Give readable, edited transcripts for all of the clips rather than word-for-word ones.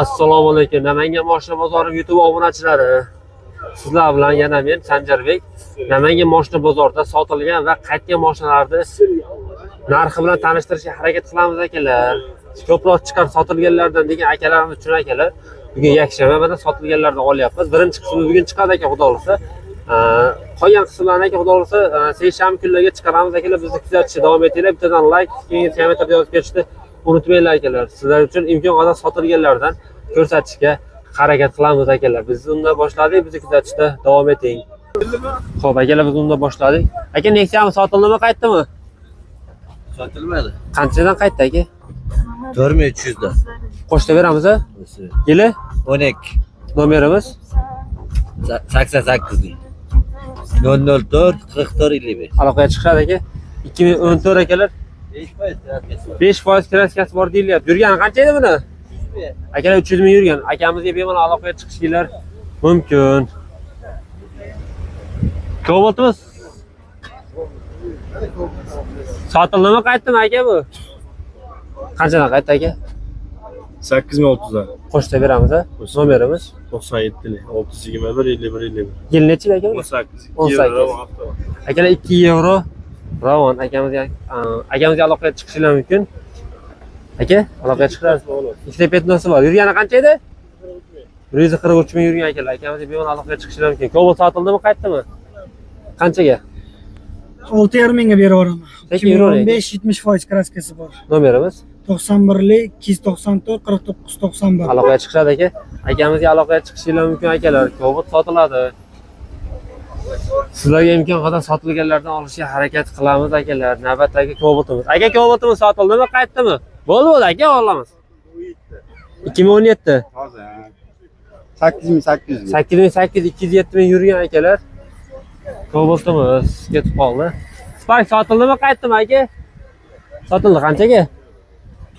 Assalomu alaykum. Namangan moshina bozori YouTube obunachilari. Sizlar bilan yana men Sanjarbek. Namangan moshina bozorida sotilgan va qaytgan moshinalarni narxi bilan tanishtirishga harakat qilamiz akalar. Ko'proq chiqar sotilganlardan degan akalarimiz uchun akalar. Bugun yakshanba mana sotilganlardan olyapmiz. Birinchi qismi bugun chiqadi aka, xudo xolasa. Qolgan qismlarni aka xudo xolasa seshanba kunlarga chiqaramiz akalar. Bizni kuzatishda davom etinglar. Bittadan like, keyin kommentar yozib ketishni unutmanglar akalar. Sizlar uchun imkon qadar sotilganlardan ko'rsatishga harakat qilamiz akalar. Biz unda boshladik, bizni kuzatishda davom eting. Xo'p akalar, biz unda boshladik. Aka, Nexia'mi sotildimi, qaytdimi? Sotilmadi. Qanchadan qaytdi aka? 4300 dan. Qo'shta beramiz a? Yili 12. Nomerimiz 88 lik. 004 44 55. aloqaga chiqadi aka. 2014 akalar. 5% kraskasi bor deyilyapti. Yurgani qancha edi buni? Akalar 300 ming yurgan. Akamizga bemalol aloqaga chiqishinglar mumkin. Kobaltimiz sotildimi, qaytdimi aka bu? Qanchadan qaytdi aka? 8600 dan. Qo'shta beramiz a? Nomerimiz 97 lik. 621 51 51. yil nechi aka? 18. 18. Akalar 2 yevro ravon akamizga aloqaga chiqishinglar mumkin. Aka, aloqaga chiqasiz. Ikkita petnosi bor. Yurgani qancha edi? 143 ming yurgan akalar. Akamizga bemalol aloqaga chiqishinglar mumkin. Kobalt sotildimi, qaytdimi? Qanchaga? 6,5 mingga berib yuboraman. 15-70% kraskasi bor. Nomerimiz 91lik 294 49 91. aloqaga chiqadi aka. Akamizga aloqaga chiqishinglar mumkin akalar. Kobalt sotiladi. Sizlarga imkon qadar sotilganlardan olishga harakat qilamiz akalar. Navbatdagi Kobaltimiz. Aka, Kobaltimiz sotildimi, qaytdimi? Bo'ldi aka, olamiz. 2017. Hozir 8800. 8800 ming yurgan akalar. Kobaltimiz ketib qoldi. Spark sotildimi, qaytdimi aka? Sotildi qanchaga?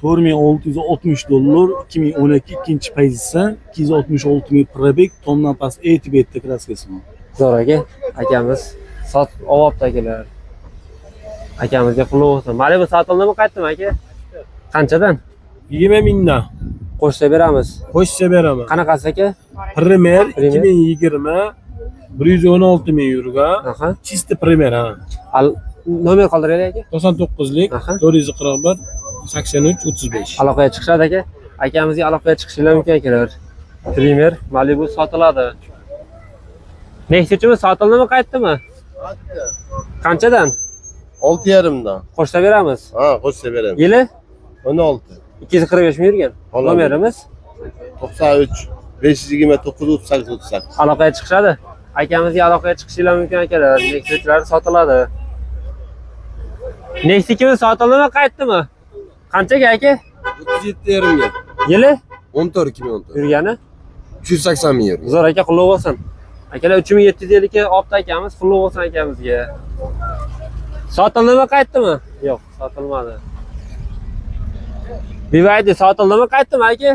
4660 dollar, 2012 ikkinchi pozitsiya, 266 ming probeg, tomdan past etibetda kraskasi bor. Zo'r aka. Akamiz sotib olibdi akalar. Akamizga qutlug' bo'lsin. Malibu sotildimi, qaytdimi aka? Qanchadan? 20 mingdan. Qo'shta beramiz. Qo'shsa beraman. Qanaqasi aka? Primer 2020 116 ming yurgan. Aha. Chista primer ha. Nomer qoldiraylik aka. 99 lik, Aha. 441 83 35. Aloqaga chiqishadi aka. Akamizga aloqaga chiqishinglar mumkin akalar. Primer Malibu sotiladi. Nexia'mi sotildimi, qaytdimi? Qanchadan? 6,5 dan. Qo'shta beramiz. Ha, qo'shsa beraman. Yili 16. 245 ming yurgan. Nomerimiz 93 529 38 38. aloqaga chiqishadi. Akamizga aloqaga chiqishinglar mumkin akalar. Nexia'lar sotiladi. Nexia'mi sotildimi, qaytdimi? Qanchaga aka? 37,5 ga. Yili 14 2014. yurgani? 380 ming yurgan. Zo'r aka, qutlug' bo'lsin. Akalar 3750 ga olibdi akamiz, qutlug' bo'lsin akamizga. Sotildimi, qaytdimi? Yo'q, sotilmadi. BYD sotildimi, qaytdimi aka?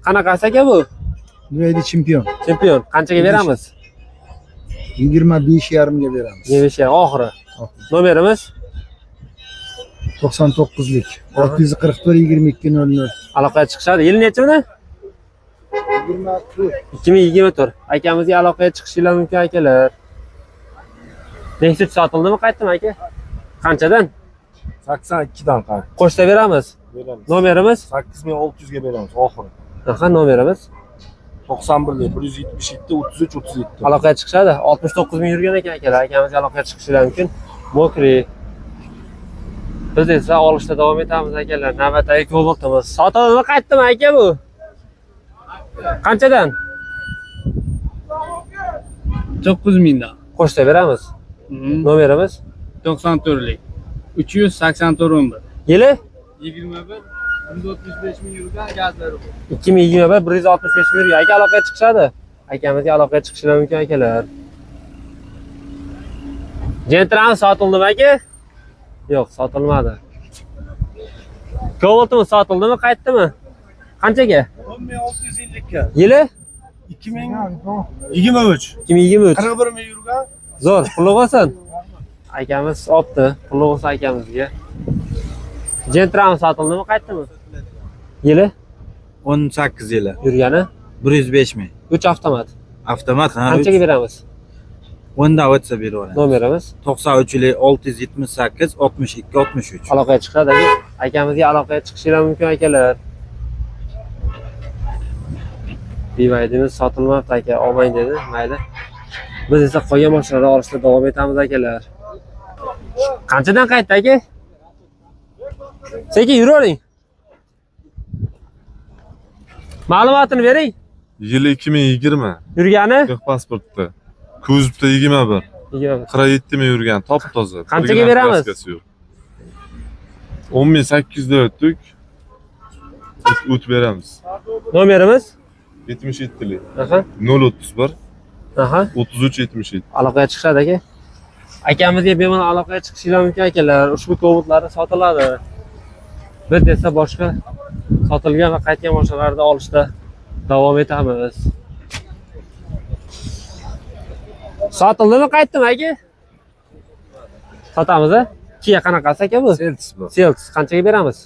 Qanaqasi aka bu? BYD chempion. Chempion. Qanchaga beramiz? 25,5 ga beramiz. 25 oxiri. Nomerimiz 99 lik. 644 2200. aloqaga chiqishadi. Yil nechi buni? 2024. Akamizga aloqaga chiqishinglar mumkin akalar. Nexia sotildimi, qaytdimi aka? Qanchadan? 82 dan qar. Qo'shta beramiz. Beramiz. Nomerimiz 8600 ga beramiz oxiri. Aha, nomerimiz 91 lik, 177 33 37. aloqaga chiqishadi. 69 ming yurgan ekan akalar. Akamizga aloqaga chiqishinglar mumkin. Mokri. Biz esa olishda davom etamiz akalar. Navbatdagi Kobaltimiz sotildimi, qaytdimi aka bu? Qanchadan? 9 mingdan. Qo'shta beramiz. Nomerimiz 94 lik. 384 11. yili 21 135 ming yurgan gazlari bor. 2021 165 ming yurgan. Aka, aloqaga chiqishadi. Akamizga aloqaga chiqishinglar mumkin akalar. Gentrani sotildimi aka? Yo'q, sotilmadi. Kobaltimiz sotildimi, qaytdimi? Qanchaga? 10650 ga. Yili 2023. 2023. 41 ming yurgan. Zo'r, qutlug' bo'lsin. Akamiz olibdi. Qutlug' bo'lsin akamizga. Gentrani sotildimi, qaytdimi? Yili 18 yili. yurgani 105 ming. 3 avtomat. Avtomat ha. Qanchaga beramiz? O'nda o'tsa beraveramiz. Nomerimiz 93 yili 678 62 63. aloqaga chiqadi aka. Akamizga aloqaga chiqishingiz mumkin akalar. BYD'miz sotilmoqda aka, olmang dedi. Mayli. Biz esa qolgan mashinalarni olishda davom etamiz akalar. Qanchadan qaytdi aka? Sekin yuravering. Ma'lumotini bering. Yili 2020. Yurgani? Pasportda. Kuzovda 21. 20. 47 ming yurgan, top toza. Qanchaga beramiz? 10.800 da o'tdik. O't beramiz. Nomerimiz? 77lik. Aha. 031 Aha. 33 77. Aloqaga chiqadi aka. Akamizga bemalol aloqaga chiqishingiz mumkin akalar. Ushbu Cobalt'lar sotiladi. Biz esa boshqa sotilgan va qaytgan mashinalarni olishda davom etamiz. Sotildimi, qaytdimi aka? Sotamiz a? Kia qanaqasi aka bu? Selts bu. Selts qanchaga beramiz?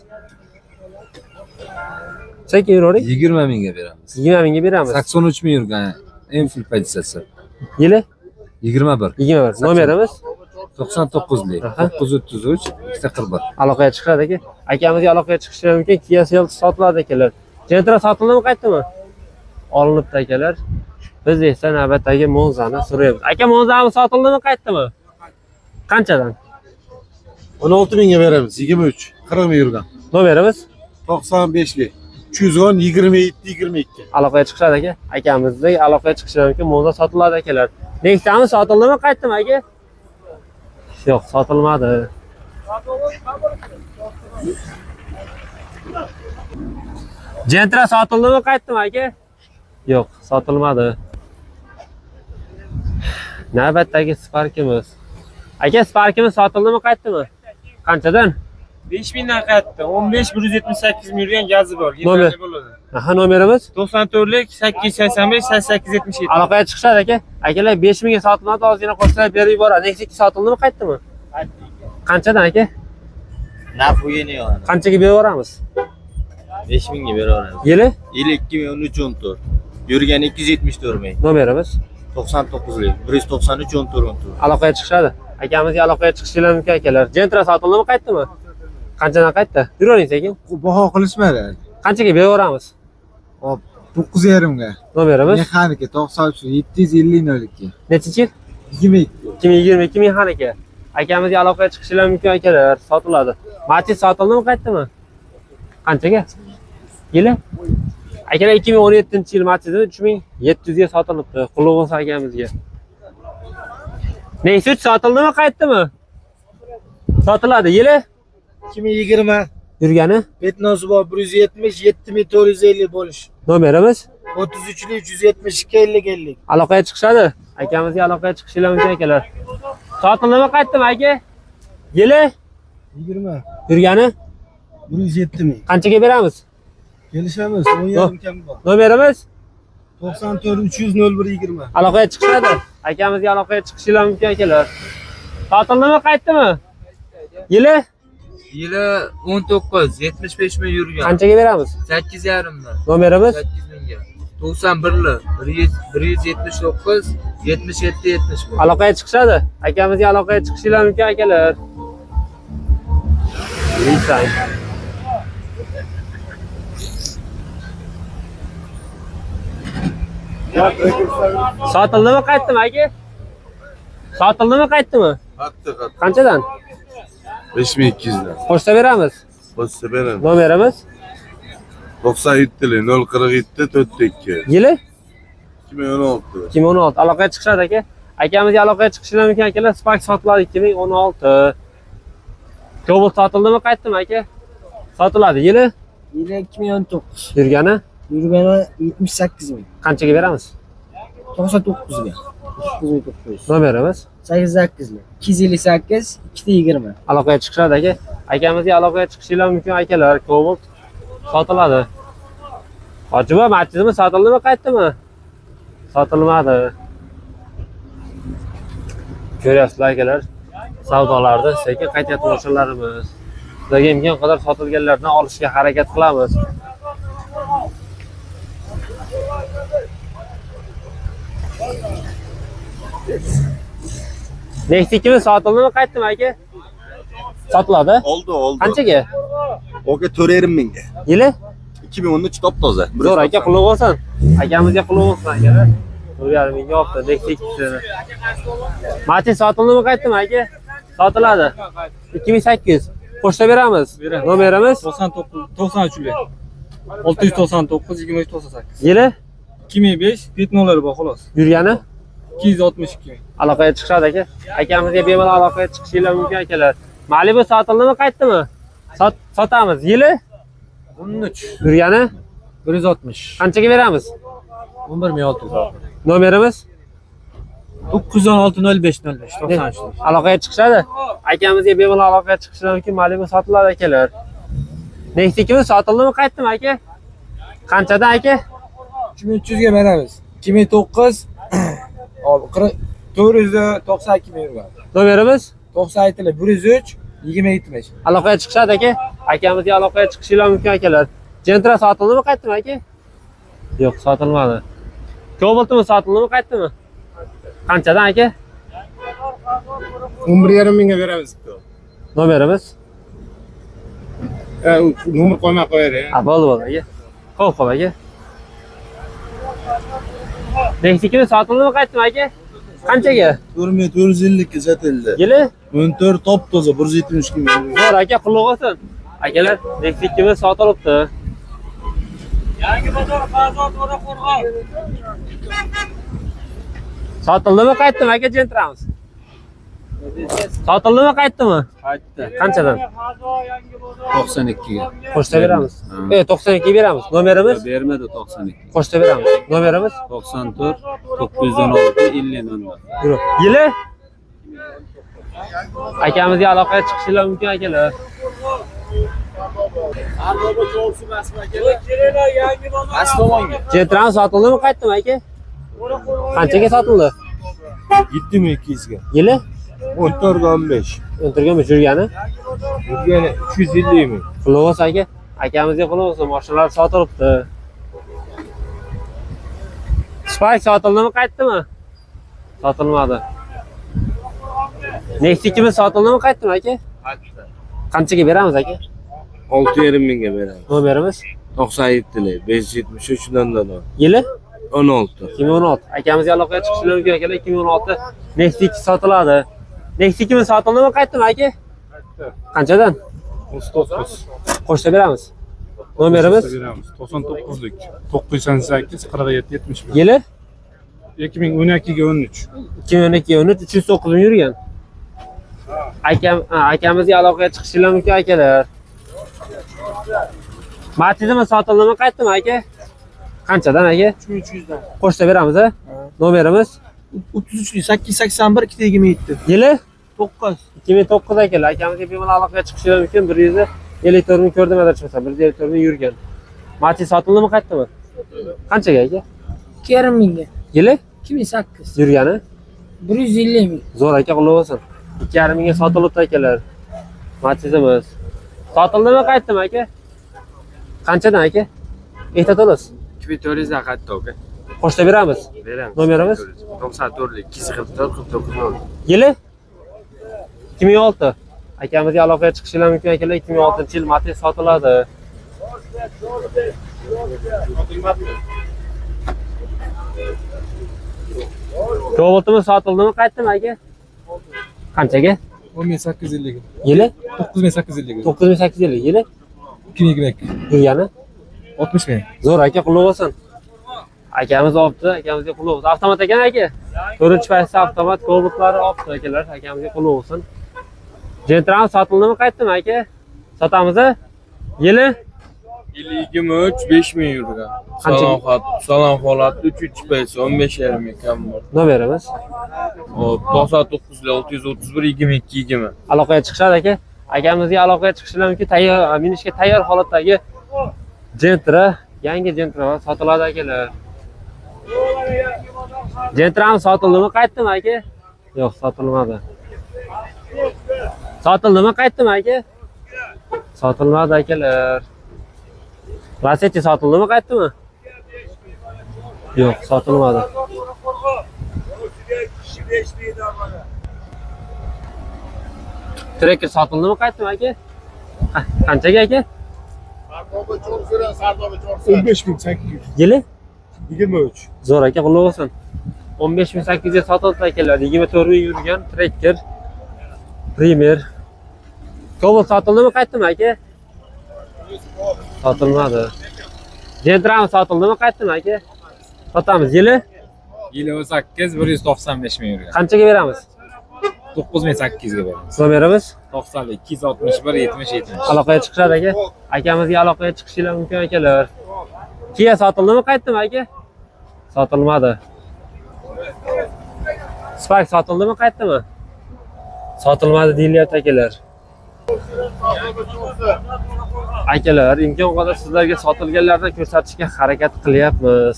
Sekin yuravering. 20 mingga beramiz. 20 mingga beramiz. 83 ming yurgan. Enfield pozitsiyasi. Yili 21. 21. Nomerimiz 99 lik. Aha. 933 241. aloqaga chiqadi aka. Akamizga aloqaga chiqishi mumkin. Kia Seltos sotiladi akalar. Gentra sotildimi, qaytdimi? Olinibdi akalar. Biz esa navbatdagi Monzani so'raymiz. Aka, Monzami sotildimi, qaytdimi? Qanchadan? 16 mingga beramiz. 23. 40 ming yurgan. Nomerimiz 95 lik. 310 27 22. aloqaga chiqadi aka. Akamizga aloqaga chiqishi mumkin. Monza sotiladi akalar. Nextami sotildimi, qaytdimi aka? Yo'q, sotilmadi. Gentra sotildimi, qaytdimi aka? Yo'q, sotilmadi. Navbatdagi Sparkimiz. Aka, Sparkimiz sotildimi, qaytdimi? Qanchadan? 5000 dan qaytdi. 15 178 ming yurgan gazi bor. Nomer. Yetarli bo'ladi. Aha, nomerimiz 94lik 885 8877. aloqaga chiqishadi aka. Akalar 5000 ga sotilmadi, ozgina qo'shtirib berib yuboradi. Nexia sotildimi, qaytdimi? Qanchadan aka? Narxi yeni yo'q. Qanchaga berib yuboramiz? 5 mingga beraveramiz. Yili Yili 2013 14. Yurgan 274 ming. nomerimiz 99 lik. 193 14 14. aloqaga chiqishadi. Akamizga aloqaga chiqishingiz mumkin akalar. Gentra sotildimi, qaytdimi? Qanchadan qaytdi? Yuravering sekin. Baho qilishmadi. Qanchaga berib yuboramiz? Hop, 9,5 ga. Nomerimiz Mexanika 93 750 02. nechinchi yil? 22. 2022 mexanika. Akamizga aloqaga chiqishingiz mumkin akalar, sotiladi. Matiz sotildimi, qaytdimi? Qanchaga? Yili? Akalar 2017-yil Matizda 3700 ga sotilibdi. Qutlug' bo'lsin akamizga. Nexia sotildimi, qaytdimi? Sotiladi. Yili 2020 yurgani? Betnosi bor 170 7450 bo'lish. Nomerimiz 33 372 50 50. aloqaga chiqishadi. Akamizga aloqaga chiqishingiz mumkin akalar. Sotildimi, qaytdimi aka? Yili 20 yurgani? 107 ming. Qanchaga beramiz? Kelishamiz. 10 kam bor. Nomerimiz 94 300 01 20. aloqaga chiqishadi. Akamizga aloqaga chiqishingiz mumkin akalar. Sotildimi, qaytdimi? Yili Yili 19 75 ming yurgan. qanchaga beramiz? 8,5 dan. Nomerimiz 8 mingga. 91 179 77 71. aloqaga chiqishadi. Akamizga aloqaga chiqishingiz mumkin akalar. Lisang. Sotildimi, qaytdimi aka? Sotildimi, qaytdimi? Qanchadan? 5200 dan. Qo'shsa beramiz. Bo'lsa beramiz. Nomerimiz 97lik 047 42. yili 2016. 2016. Aloqaga chiqishadi aka. Akamizga aloqaga chiqishingiz mumkin akalar. Spark sotiladi 2016. Cobalt sotildimi, qaytdimi aka? Sotiladi. Yili Yili 2019. yurgani? Yurgani 78 ming. Qanchaga beramiz? 99 ga. 9900. Nomerimiz 88 lik. 258 220. aloqaga chiqishadi aka. Akamizga aloqaga chiqishingiz mumkin akalar. Cobalt sotiladi. Hojiba Matizmi sotildimi, qaytdimi? Sotilmadi. Ko'ryapsizlar akalar, savdolarda sekin qaytyapti mashinalarimiz. Sizlarga imkon qadar sotilganlardan olishga harakat qilamiz. Next'ikimiz sotildimi, qaytdimi aka? Sotiladi. Oldu. Qanchaga? Oga 4,5 mingga. Yili? 2013 top toza. Zo'r aka, qutlug' bo'lsin. Akamizga qutlug' bo'lsin aka. 4,5 mingga olibdi Next'ikisini. Matiz sotildimi, qaytdimi aka? Sotiladi. 2800. Pochta beramiz. Nomerimiz 93 699 23 98. yili 2005 bitnolar bor xolos. yurgani 262. aloqaga chiqishadi aka. Akamizga bemalol aloqaga chiqishinglar mumkin akalar. Malibu sotildimi, qaytdimi? Sotamiz. Yili 13 yurgani 160. qanchaga beramiz? 11600. Nomerimiz 916 05 05 93. aloqaga chiqishadi. Akamizga bemalol aloqaga chiqishlar mumkin. Malibu sotiladi akalar. Next'ikimiz sotildimi, qaytdimi aka? Qanchadan aka? 2300 ga beramiz. 2009 492 ming yurgan. Nomerimiz 97 103 20 70. aloqaga chiqishadi aka. Akamizga aloqaga chiqishinglar mumkin akalar. Gentra sotildimi, qaytdimi aka? Yo'q, sotilmadi. Cobaltmi sotildimi, qaytdimi? Qanchadan aka? 11,5 mingga beramiz. Nomerimiz Nomer qo'ymay qo'yar. ha, bo'ldi aka. Xo'p aka. Next'ikimiz sotildimi, qaytdimi aka? Qanchaga? 4450 ga sotildi. Yili 14 top toza 172 ming. zo'r aka, qutlug' bo'lsin. Akalar, Next'ikimiz sotilibdi. Yangi bozor Fazot va Qo'rg'on. Sotildimi, qaytdimi aka Gentramiz? Sotildimi, qaytdimi? Qaytdi. Qanchadan? 92 ga. Qo'shta beramiz. 92 ga beramiz. Nomerimiz Bermadi 92. qo'shta beramiz. Nomerimiz 94 916 50 00. yurib. Yili akamizga aloqaga chiqishinglar mumkin akalar. Gentramiz sotildimi, qaytdimi aka? Qanchaga sotildi? 7200 ga. Yili 14 ga 15. o'ntirganmi yurgani? Yurgani 350 ming. Qutlug' bo'lsin aka. Akamizga qutlug' bo'lsin. Mashinalar sotilibdi. Spark sotildimi, qaytdimi? Sotilmadi. Next'ikimiz sotildimi, qaytdimi aka? Qanchaga beramiz aka? 6,5 mingga beramiz. Nomerimiz 97 573 dan. yili 16. 2016. Akamizga aloqaga chiqishlar mumkin akalar. 2016 Next'ik sotiladi. Next'ikimiz sotildimi, qaytdimi aka? Qanchadan? 39. Qo'shta beramiz. Nomerimiz 99lik 988 47 70 ming. yili 2012 ga 13. 2012 13 309 ming yurgan. Akamizga aloqaga chiqishlar mumkin akalar. Matizmi sotildimi, qaytdimi aka? Qanchadan aka? 300 dan. Qo'shta beramiz a? Nomerimiz 33 881 227. yili 9. 2009 akalar. Akamizga bemalol aloqaga chiqishlar mumkin. 154 ming ko'rdim adashmasam. 154 ming yurgan. Matiz sotildimi, qaytdimi? Qanchaga aka? 2,5 mingga. Yili 2008. yurgani? 150 ming. Zo'r aka, qutlug' bo'lsin. 2,5 mingga sotilibdi akalar. Matizimiz. Sotildimi, qaytdimi aka? Qanchadan aka? Aytato'liz. 2400 ga qaytdi aka. Qo'shta beramiz. Beramiz. Nomerimiz 94 244 49 yili 2006. Akamizga aloqaga chiqishlar mumkin akalar. 2006-yil Matiz sotiladi. Cobaltimiz sotildimi, qaytdimi aka? Qanchaga? 10850 ga. Yili 9850 ga. 9850 yili 2022. yurgani? 60 ming. Zo'r aka, qutlug' bo'lsin. Akamiz olibdi, akamizga qutlug' bo'lsin. Avtomat ekan aka. 4-paytda avtomat Cobaltlari olibdi akalar. Akamizga qutlug' bo'lsin. Gentramiz sotildimi, qaytdimi aka? Sotamiz a? Yili 23 5 ming yurgan. Salom holat 3 paysi 15,5 ming kam bor. Nomerimiz 99 631 22 20. aloqaga chiqishadi aka. Akamizga aloqaga chiqishlar mumkin. Tayyor, minishga tayyor holatdagi Gentra, yangi Gentra sotiladi akalar. Gentramiz sotildimi, qaytdimi aka? Yo'q, sotilmadi. Sotildimi, qaytdimi aka? Sotilmadi akalar. Lasetti sotildimi, qaytdimi? Yo'q, sotilmadi. Trekker sotildimi, qaytdimi aka? Qanchaga aka? 15.800. Yili? 23. Zo'r aka, qutlug' bo'lsin. 15.800 ga sotildi akalar. 24 ming yurgan trekker. Premier. Cobalt sotildimi, qaytdimi aka? Sotilmadi. Gentrami sotildimi, qaytdimi aka? Sotamiz. Yili? Yili 18 195 ming yurgan. Qanchaga beramiz? 9800 ga beramiz. Nomerimiz? 90 261 70 70. Aloqaga chiqishadi aka. Akamizga aloqaga chiqishingiz mumkin akalar. Kia sotildimi, qaytdimi aka? Sotilmadi. Spark sotildimi, qaytdimi? Sotilmadi deyilyapti akalar. Akalar, imkon qadar sizlarga sotilganlardan ko'rsatishga harakat qilyapmiz.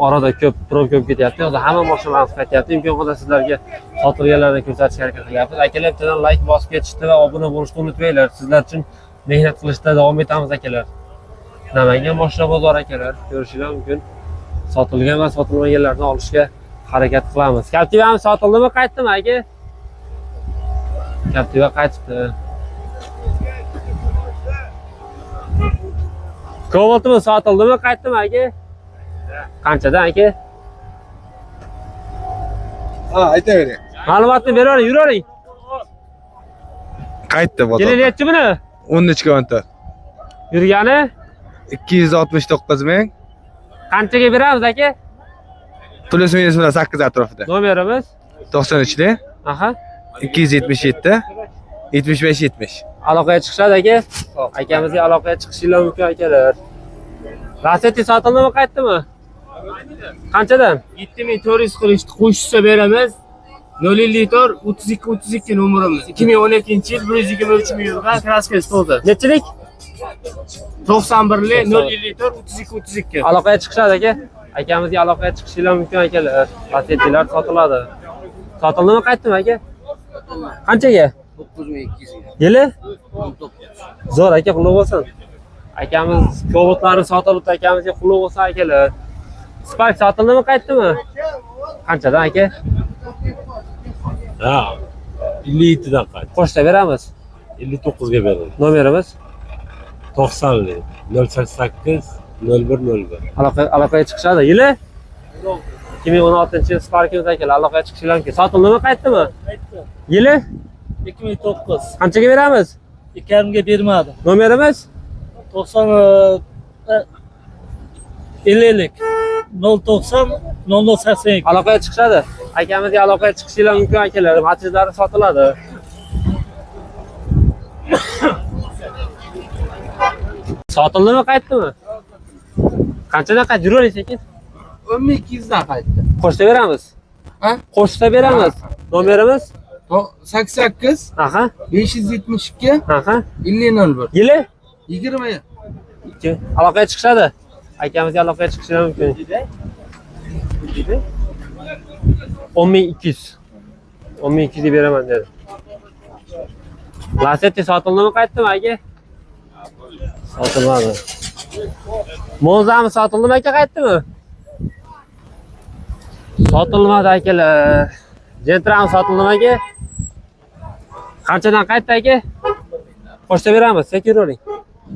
Orada ko'p ketyapti. Hozir hamma mashinalarimiz qaytyapti. Imkon qadar sizlarga sotilganlardan ko'rsatishga harakat qilyapmiz. Akalar, bittadan like bosib ketishni va obuna bo'lishni unutmanglar. Sizlar uchun mehnat qilishda davom etamiz akalar. Namangan mashina bozori akalar, ko'rishingiz mumkin. Sotilgan va sotilmaganlarni olishga harakat qilamiz. Captiva'mi sotildimi, qaytdimi aka? Captiva qaytibdi. Cobaltmi sotildimi, qaytdimi aka? Qanchadan aka? Ha, aytavering. Ma'lumotni beravering, yuravering. Qaytdi bozor. Kelayapti buni? 13 kontor. Yurgani 269 ming. qanchaga beramiz aka? Plus minus bilan 8 atrofida. Nomerimiz? 93lik Aha. 277 75 70. Aloqaga chiqishadi aka. Akamizga aloqaga chiqishingiz mumkin akalar. Lasetti sotildimi, qaytdimi? Qanchadan? 7440 qo'shsa beramiz. 0 32 nomerimiz. 2012-yil 123 ming yurgan kraskasi to'ldi. Nechilik? 91lik 32 Aloqaga chiqishadi aka. Akamizga aloqaga chiqishingiz mumkin akalar. Lasettilar sotiladi. Sotildimi, qaytdimi aka? Qanchaga? 9200 ga. Yili? Zo'r aka, qutlug' bo'lsin. Akamiz Cobaltlarni sotilibdi, akamizga qutlug' bo'lsin akalar. Spark sotildimi, qaytdimi? Qanchadan aka? Ha, 57 dan qayt. Qo'shsa beramiz. 59 ga beramiz. Nomerimiz? 90lik 088 0101. Aloqaga chiqishadi. Yili? 2016-yil Sparkimiz akalar, aloqaga chiqishingiz mumkin. Sotildimi, qaytdimi? Yili? 2009. Qanchaga beramiz? 2,5 ga bermadi. Nomerimiz? 90 50lik 090 0082. Aloqaga chiqishadi. Akamizga aloqaga chiqishingiz mumkin akalar. Matrizlari sotiladi. Sotildimi, qaytdimi? Qanchadan qaytdi? Yuravering sekin. 10200 dan qaytdi. Qo'shsa beramiz. Ha? Qo'shsa beramiz. Nomerimiz? 88 Aha, 572 aha. 5001. Yili? 20. Aloqaga chiqishadi. Akamizga aloqaga chiqishingiz mumkin. 10200. 10200 ga beraman dedi. Lasetti sotildimi, qaytdimi aka? Sotilmadi. Monzami sotildimi aka, qaytdimi? Sotilmadi akalar. Gentrami sotildimi aka? Qanchadan qaytdi aka? Qo'shsa beramiz, sekin yuravering.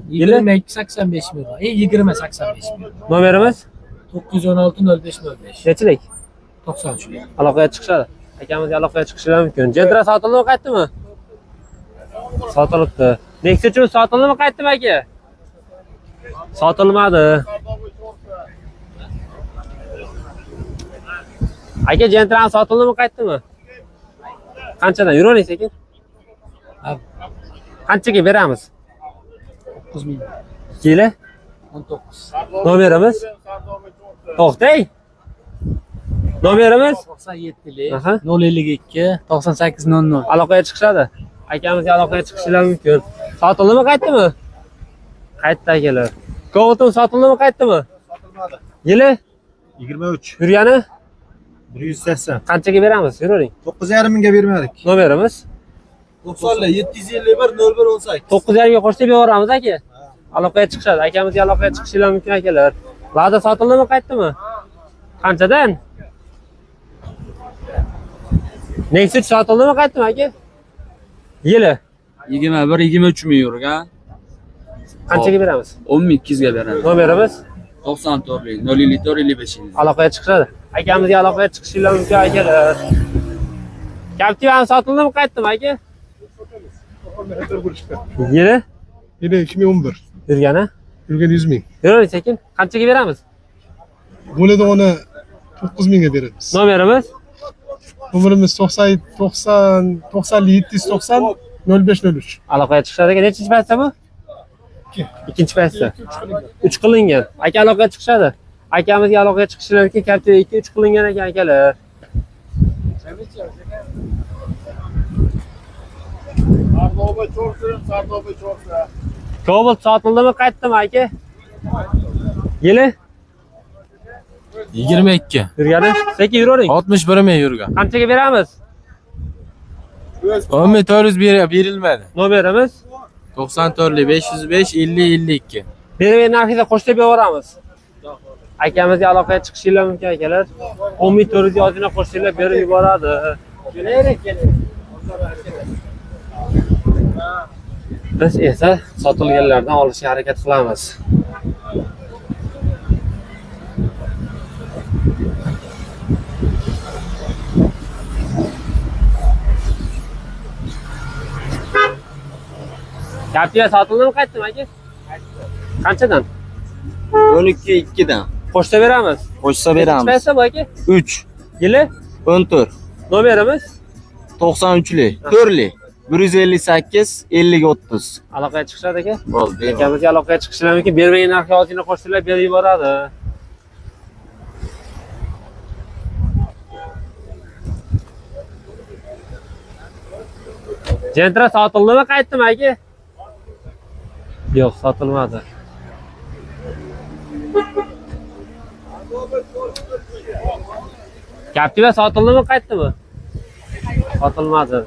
2285 ming. 2085 ming. Nomerimiz? 916 0505. Nechilik? 93lik. Aloqaga chiqishadi. Akamizga aloqaga chiqishingiz mumkin. Gentra sotildimi, qaytdimi? Sotilibdi. Nexia sotildimi, qaytdimi aka? Sotilmadi. Aka, Gentra sotildimi, qaytdimi? Qanchadan? Yuravering sekin. Qanchaga beramiz? 9 ming. Yili? 19. Nomerimiz? To'xtay. Nomerimiz? 97lik Aha. 052 9800. Aloqaga chiqishadi. Akamizga aloqaga chiqishingiz mumkin. Sotildimi, qaytdimi? Qaytdi akalar. Cobaltmi sotildimi, qaytdimi? Sotilmadi. Yili? 23. Yurgani? 180. Qanchaga beramiz? Yuravering. 9,5 mingga bermadik. Nomerimiz? 90lik 751 0118. 9,5 ga qo'shib beramiz aka. Aloqaga chiqishadi. Akamizga aloqaga chiqishingiz mumkin akalar. Lada sotildimi, qaytdimi? Qanchadan? Nexus sotildimi qaytdimi aka? Yili 21-23 ming euroga. qanchaga beramiz? 10.200 ga beramiz. Nomerimiz 94lik 054 55. aloqaga chiqishadi. Akamizga aloqaga chiqishinglar mumkin akalar. Captiva'm sotildimi qaytdimi aka? Yili? Yine 2011. Yurgani? Yurgan 100 ming. Yuravering sekin. Qanchaga beramiz? Bo'ladi uni 9 mingga beramiz. Nomerimiz Nomerimiz 90 0503. aloqaga chiqishadi aka. Nechinchi paytda bu? Ikkinchi paytda. 3 qilingan. Aka aloqaga chiqishadi. Akamizga aloqaga chiqishlar mumkin. Captiva 2 3 qilingan ekan akalar. Cobalt sotildimi qaytdimi aka? Yili? 22. Yurgani? Sekin yuravering. 61 ming euroga. Qanchaga beramiz? 10 ming 400 berilmadi. Nomerimiz 94lik 505 50 52. bergan narxiga qo'shib beramiz. Akamizga aloqaga chiqishinglar mumkin akalar. 10.400 yozina qo'shinglar berib yuboradi. Biz esa sotilganlardan olishga harakat qilamiz. Captiva sotildimi qaytdimi aka? Qanchadan? 12 dan. Qo'shsa beramiz. Qo'shsa Beramiz. Qaysi bu aka? 3, Yili? 14, Nomerimiz 93lik, 4lik, 158, 50 30. aloqaga chiqishadi aka. Bo'ldi. Akamizga aloqaga chiqishlar mumkin. Bermagan narxga ozgina qo'shinglar berib yuboradi. Gentra sotildimi qaytdimi aka? Yo'q, sotilmadi. Captiva sotildimi qaytdimi? Sotilmadi.